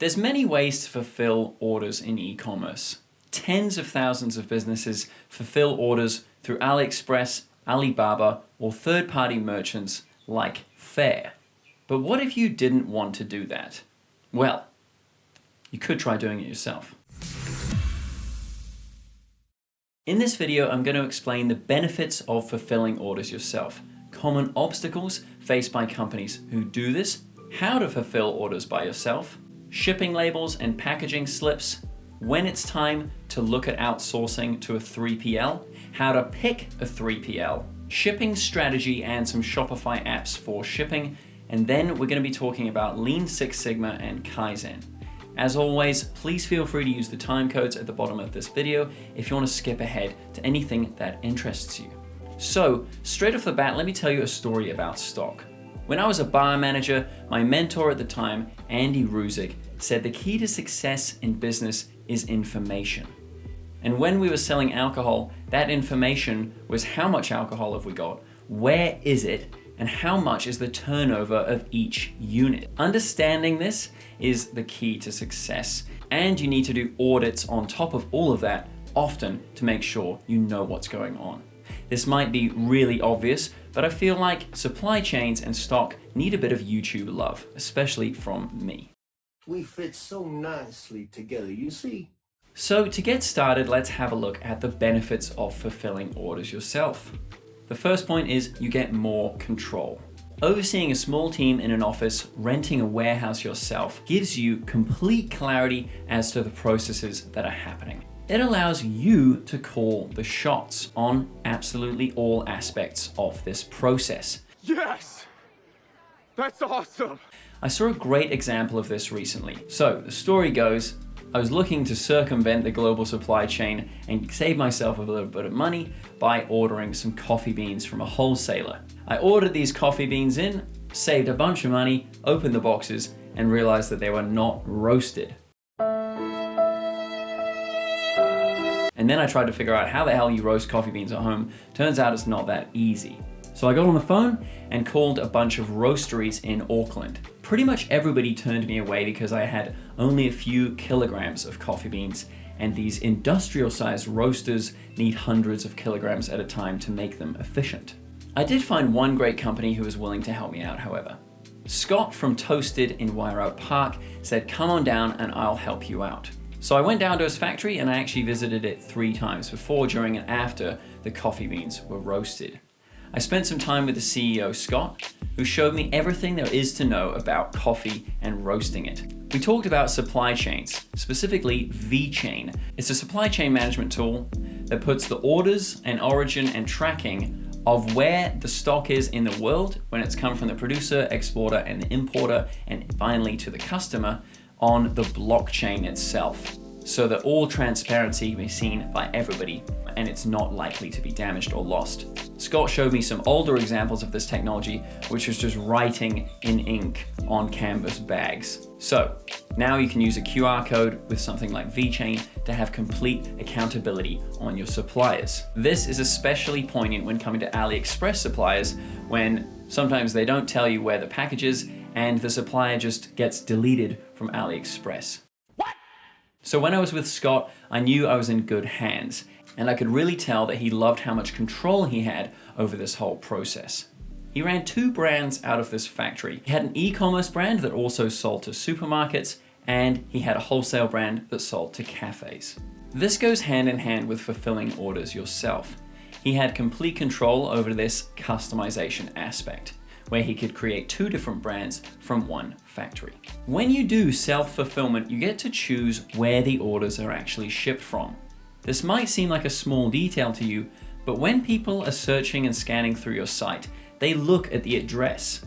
There's many ways to fulfill orders in e-commerce. Tens of thousands of businesses fulfill orders through AliExpress, Alibaba, or third-party merchants like Faire. But what if you didn't want to do that? Well, you could try doing it yourself. In this video, I'm going to explain the benefits of fulfilling orders yourself, common obstacles faced by companies who do this, how to fulfill orders by yourself, shipping labels and packaging slips, when it's time to look at outsourcing to a 3PL, how to pick a 3PL, shipping strategy and some Shopify apps for shipping, and then we're going to be talking about Lean Six Sigma and Kaizen. As always, please feel free to use the time codes at the bottom of this video if you want to skip ahead to anything that interests you. So, straight off the bat, let me tell you a story about stock. When I was a bar manager, my mentor at the time, Andy Ruzick, said the key to success in business is information. And when we were selling alcohol, that information was how much alcohol have we got, where is it, and how much is the turnover of each unit. Understanding this is the key to success, and you need to do audits on top of all of that often to make sure you know what's going on. This might be really obvious, but I feel like supply chains and stock need a bit of YouTube love, especially from me. We fit so nicely together, you see. So to get started, let's have a look at the benefits of fulfilling orders yourself. The first point is you get more control. Overseeing a small team in an office, renting a warehouse yourself, gives you complete clarity as to the processes that are happening. It allows you to call the shots on absolutely all aspects of this process. Yes! That's awesome! I saw a great example of this recently. So the story goes, I was looking to circumvent the global supply chain and save myself a little bit of money by ordering some coffee beans from a wholesaler. I ordered these coffee beans in, saved a bunch of money, opened the boxes, and realized that they were not roasted. And then I tried to figure out how the hell you roast coffee beans at home. Turns out it's not that easy. So I got on the phone and called a bunch of roasteries in Auckland. Pretty much everybody turned me away because I had only a few kilograms of coffee beans, and these industrial sized roasters need hundreds of kilograms at a time to make them efficient. I did find one great company who was willing to help me out, however. Scott from Toasted in Wairau Park said, come on down and I'll help you out. So I went down to his factory and I actually visited it 3 times before, during, and after the coffee beans were roasted. I spent some time with the CEO, Scott, who showed me everything there is to know about coffee and roasting it. We talked about supply chains, specifically VChain. It's a supply chain management tool that puts the orders and origin and tracking of where the stock is in the world when it's come from the producer, exporter, and the importer, and finally to the customer on the blockchain itself, so that all transparency can be seen by everybody and it's not likely to be damaged or lost. Scott showed me some older examples of this technology, which was just writing in ink on canvas bags. So now you can use a QR code with something like VChain to have complete accountability on your suppliers. This is especially poignant when coming to AliExpress suppliers, when sometimes they don't tell you where the package is and the supplier just gets deleted from AliExpress. So when I was with Scott, I knew I was in good hands, and I could really tell that he loved how much control he had over this whole process. He ran 2 brands out of this factory. He had an e-commerce brand that also sold to supermarkets, and he had a wholesale brand that sold to cafes. This goes hand in hand with fulfilling orders yourself. He had complete control over this customization aspect, where he could create 2 different brands from one factory. When you do self-fulfillment, you get to choose where the orders are actually shipped from. This might seem like a small detail to you, but when people are searching and scanning through your site, they look at the address.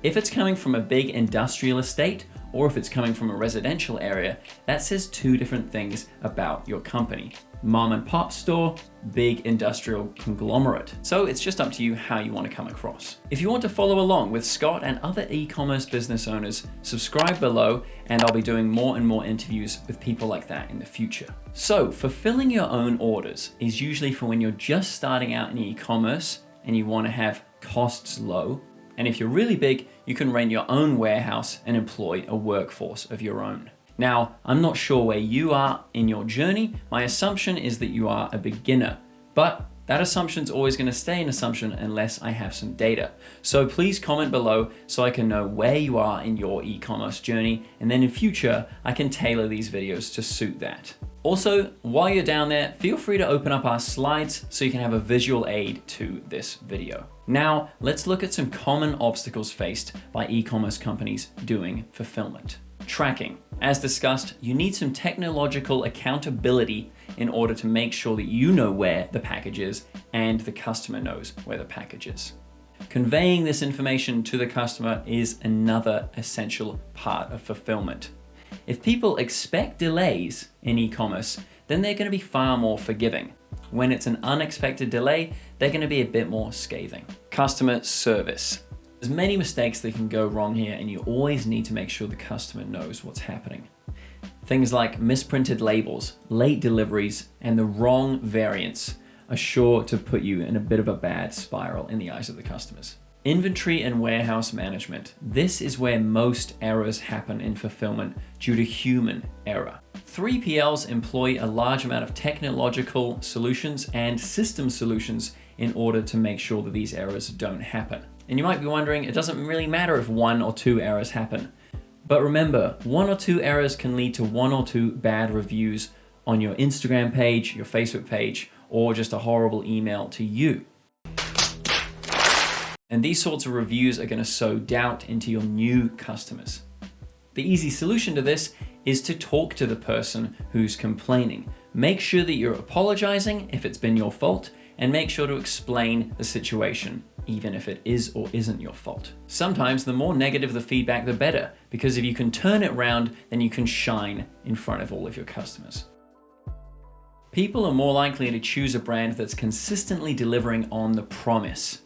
If it's coming from a big industrial estate, or if it's coming from a residential area, that says 2 different things about your company. Mom and pop store, big industrial conglomerate. So it's just up to you how you want to come across. If you want to follow along with Scott and other e-commerce business owners, subscribe below and I'll be doing more and more interviews with people like that in the future. So fulfilling your own orders is usually for when you're just starting out in e-commerce and you want to have costs low. And if you're really big, you can rent your own warehouse and employ a workforce of your own. Now, I'm not sure where you are in your journey. My assumption is that you are a beginner, but that assumption is always going to stay an assumption unless I have some data. So please comment below so I can know where you are in your e-commerce journey, and then in future, I can tailor these videos to suit that. Also, while you're down there, feel free to open up our slides so you can have a visual aid to this video. Now, let's look at some common obstacles faced by e-commerce companies doing fulfillment. Tracking. As discussed, you need some technological accountability in order to make sure that you know where the package is and the customer knows where the package is. Conveying this information to the customer is another essential part of fulfillment. If people expect delays in e-commerce, then they're going to be far more forgiving. When it's an unexpected delay, they're going to be a bit more scathing. Customer service. There's many mistakes that can go wrong here, and you always need to make sure the customer knows what's happening. Things like misprinted labels, late deliveries, and the wrong variants are sure to put you in a bit of a bad spiral in the eyes of the customers. Inventory and warehouse management. This is where most errors happen in fulfillment due to human error. 3PLs employ a large amount of technological solutions and system solutions in order to make sure that these errors don't happen. And you might be wondering, it doesn't really matter if 1 or 2 errors happen. But remember, 1 or 2 errors can lead to 1 or 2 bad reviews on your Instagram page, your Facebook page, or just a horrible email to you. And these sorts of reviews are going to sow doubt into your new customers. The easy solution to this is to talk to the person who's complaining. Make sure that you're apologizing if it's been your fault, and make sure to explain the situation, even if it is or isn't your fault. Sometimes the more negative the feedback, the better, because if you can turn it around, then you can shine in front of all of your customers. People are more likely to choose a brand that's consistently delivering on the promise.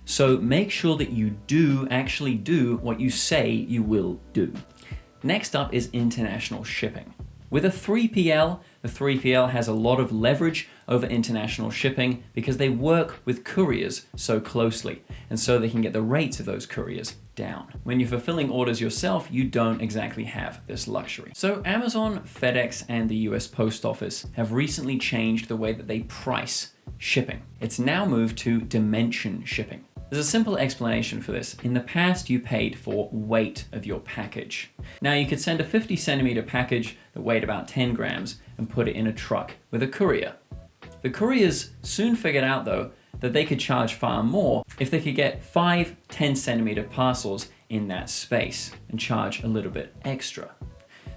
So make sure that you actually do what you say you will do. Next up is international shipping. With a 3PL, the 3PL has a lot of leverage over international shipping because they work with couriers so closely, and so they can get the rates of those couriers down. When you're fulfilling orders yourself, you don't exactly have this luxury. So Amazon, FedEx, and the US Post Office have recently changed the way that they price shipping. It's now moved to dimension shipping. There's a simple explanation for this. In the past, you paid for weight of your package. Now you could send a 50 centimeter package that weighed about 10 grams and put it in a truck with a courier. The couriers soon figured out though that they could charge far more if they could get 5 10 centimeter parcels in that space and charge a little bit extra.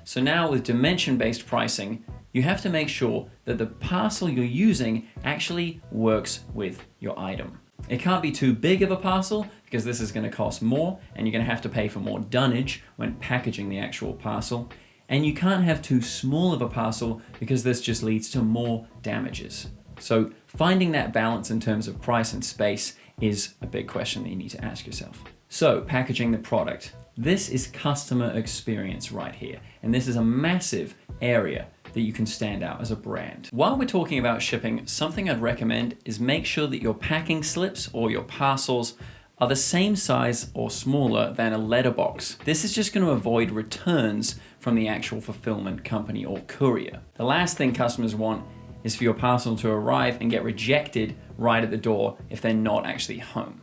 So now with dimension-based pricing, you have to make sure that the parcel you're using actually works with your item. It can't be too big of a parcel because this is going to cost more and you're going to have to pay for more dunnage when packaging the actual parcel. And you can't have too small of a parcel because this just leads to more damages. So finding that balance in terms of price and space is a big question that you need to ask yourself. So packaging the product. This is customer experience right here. And this is a massive area that you can stand out as a brand. While we're talking about shipping, something I'd recommend is make sure that your packing slips or your parcels are the same size or smaller than a letterbox. This is just going to avoid returns from the actual fulfillment company or courier. The last thing customers want is for your parcel to arrive and get rejected right at the door if they're not actually home.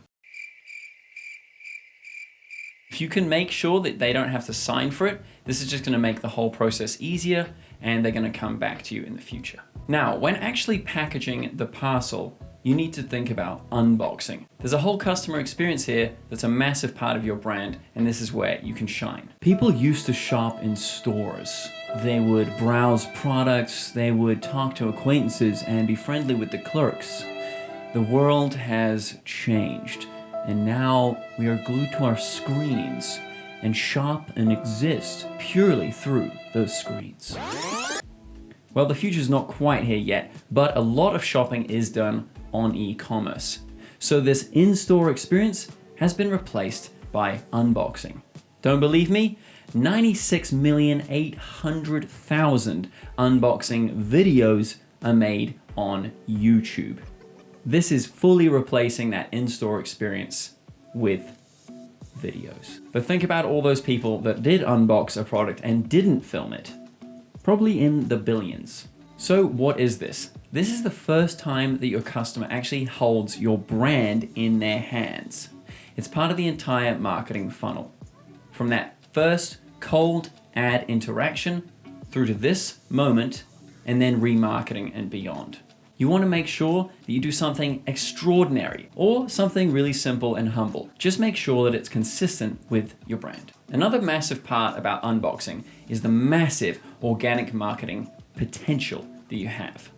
If you can make sure that they don't have to sign for it, this is just going to make the whole process easier and they're going to come back to you in the future. Now, when actually packaging the parcel, you need to think about unboxing. There's a whole customer experience here that's a massive part of your brand, and this is where you can shine. People used to shop in stores. They would browse products, they would talk to acquaintances and be friendly with the clerks. The world has changed. And now we are glued to our screens and shop and exist purely through those screens. Well, the future's not quite here yet, but a lot of shopping is done on e-commerce. So this in-store experience has been replaced by unboxing. Don't believe me? 96,800,000 unboxing videos are made on YouTube. This is fully replacing that in-store experience with videos. But think about all those people that did unbox a product and didn't film it. probably in the billions. So what is this? This is the first time that your customer actually holds your brand in their hands. It's part of the entire marketing funnel. From that first cold ad interaction through to this moment, and then remarketing and beyond. You want to make sure that you do something extraordinary or something really simple and humble. Just make sure that it's consistent with your brand. Another massive part about unboxing is the massive organic marketing potential that you have.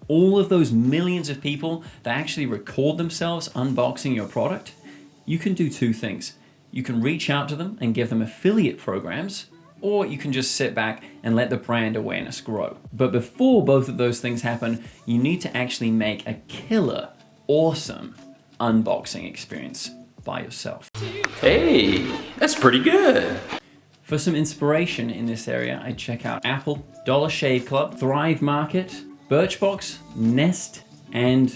All of those millions of people that actually record themselves unboxing your product, you can do two things. You can reach out to them and give them affiliate programs, or you can just sit back and let the brand awareness grow. But before both of those things happen, you need to actually make a killer, awesome unboxing experience by yourself. Hey, that's pretty good. For some inspiration in this area, I'd check out Apple, Dollar Shave Club, Thrive Market, Birchbox, Nest, and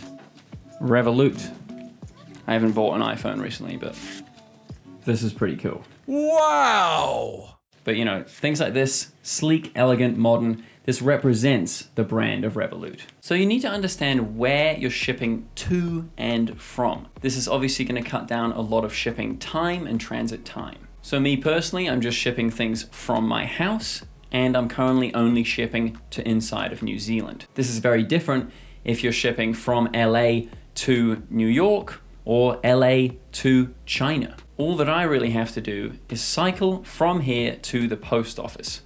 Revolut. I haven't bought an iPhone recently, but this is pretty cool. Wow. But you know, things like this, sleek, elegant, modern, this represents the brand of Revolut. So you need to understand where you're shipping to and from. This is obviously going to cut down a lot of shipping time and transit time. So me personally, I'm just shipping things from my house, and I'm currently only shipping to inside of New Zealand. This is very different if you're shipping from LA to New York or LA to China. All that I really have to do is cycle from here to the post office.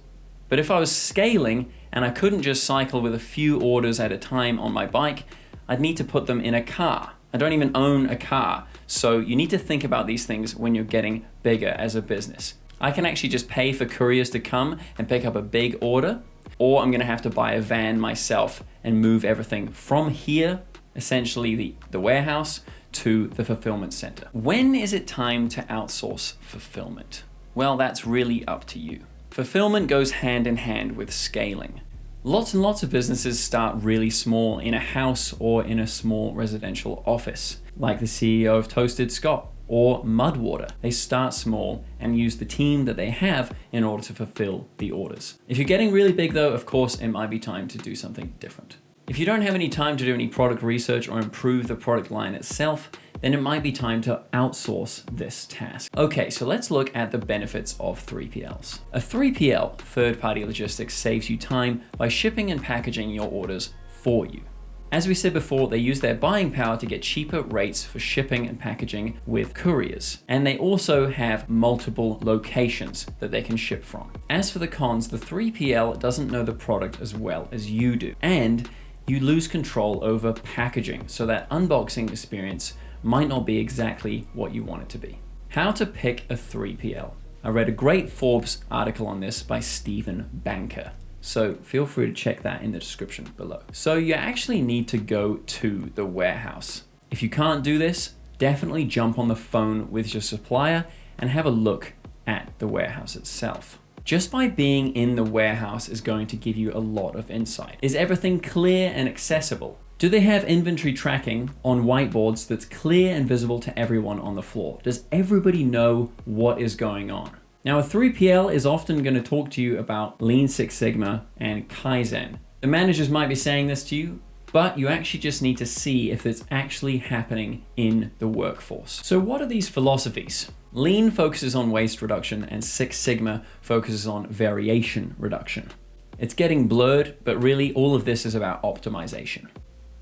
But if I was scaling and I couldn't just cycle with a few orders at a time on my bike, I'd need to put them in a car. I don't even own a car. So you need to think about these things when you're getting bigger as a business. I can actually just pay for couriers to come and pick up a big order, or I'm gonna have to buy a van myself and move everything from here, essentially the warehouse, to the fulfillment center. When is it time to outsource fulfillment? Well, that's really up to you. Fulfillment goes hand in hand with scaling. Lots and lots of businesses start really small in a house or in a small residential office, like the CEO of Toasted Scott or Mudwater. They start small and use the team that they have in order to fulfill the orders. If you're getting really big though, of course, it might be time to do something different. If you don't have any time to do any product research or improve the product line itself, then it might be time to outsource this task. Okay, so let's look at the benefits of 3PLs. A 3PL, third-party logistics, saves you time by shipping and packaging your orders for you. As we said before, they use their buying power to get cheaper rates for shipping and packaging with couriers. And they also have multiple locations that they can ship from. As for the cons, the 3PL doesn't know the product as well as you do. And you lose control over packaging, so that unboxing experience might not be exactly what you want it to be. How to pick a 3PL. I read a great Forbes article on this by Stephen Banker, so feel free to check that in the description below. So you actually need to go to the warehouse. If you can't do this, definitely jump on the phone with your supplier and have a look at the warehouse itself. Just by being in the warehouse is going to give you a lot of insight. Is everything clear and accessible? Do they have inventory tracking on whiteboards that's clear and visible to everyone on the floor? Does everybody know what is going on? Now, a 3PL is often going to talk to you about Lean Six Sigma and Kaizen. The managers might be saying this to you, but you actually just need to see if it's actually happening in the workforce. So what are these philosophies? Lean focuses on waste reduction and Six Sigma focuses on variation reduction. It's getting blurred, but really all of this is about optimization.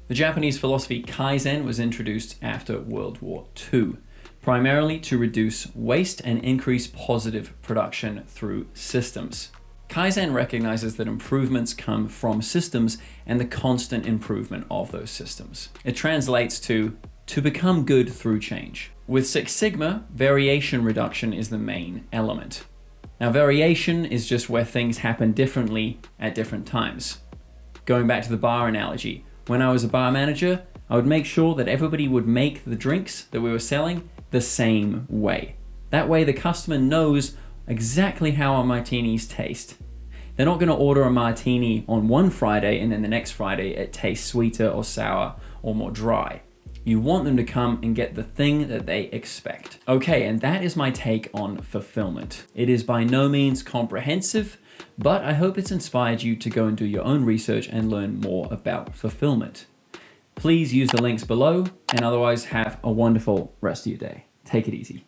The Japanese philosophy Kaizen was introduced after World War II, primarily to reduce waste and increase positive production through systems. Kaizen recognizes that improvements come from systems and the constant improvement of those systems. It translates to become good through change. With Six Sigma, variation reduction is the main element. Now, variation is just where things happen differently at different times. Going back to the bar analogy, when I was a bar manager, I would make sure that everybody would make the drinks that we were selling the same way. That way the customer knows exactly how our martinis taste. They're not going to order a martini on one Friday and then the next Friday it tastes sweeter or sour or more dry. You want them to come and get the thing that they expect. Okay, and that is my take on fulfillment. It is by no means comprehensive, but I hope it's inspired you to go and do your own research and learn more about fulfillment. Please use the links below, and otherwise have a wonderful rest of your day. Take it easy.